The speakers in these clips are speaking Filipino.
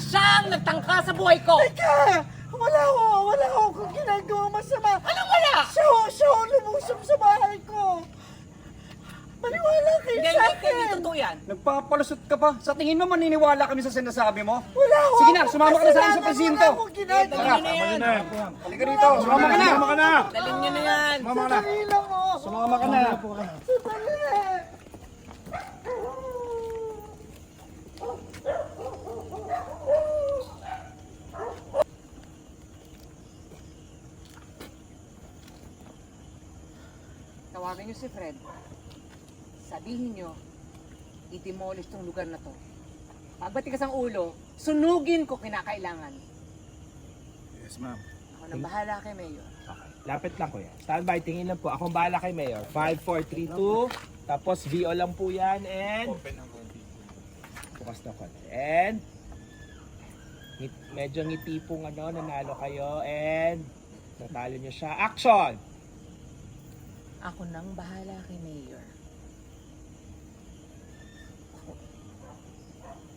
siya ang nagtangka sa buhay ko. Teka! Wala ko kung ginagawa masama. Anong wala? Siya ho lumusob sa bahay ko. Maniwala kayo Hindi, sa hindi, hindi akin. totoo yan. Nagpapalusot ka pa. Sa tingin mo maniniwala kami sa sinasabi mo? Wala ho. Sige na, sumama ka na sa akin sa Kasalanan presinto. Wala akong ginagawa. Dalhin niyo na yan. Halika rito, sumama ka na. Sumama ka na! Dalhin niyo na yan. Sandali lang ho. Sumama ka na. Sandali. Tawagan niyo si Fred. Sabihin niyo, i-demolish tong lugar na to. Pagbatikas ang ulo, sunugin ko kinakailangan. Yes, ma'am. Ako nang bahala kay Mayor. Okay. Lapit lang kuya. Standby, tingin lang po. Akong bahala kay Mayor. 5, 4, 3, 2. Tapos VO lang po yan. And bukas na konti. And medyo ngiti pong nanalo kayo. And natalo nyo siya. Action! Ako nang bahala kay Mayor.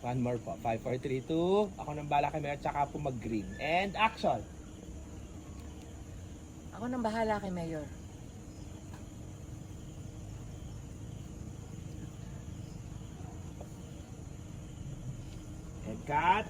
One more po. 5, 4, 3, 2. Ako nang bahala kay Mayor. Tsaka po mag-green. And action! Ako nang bahala kay Mayor. And cut.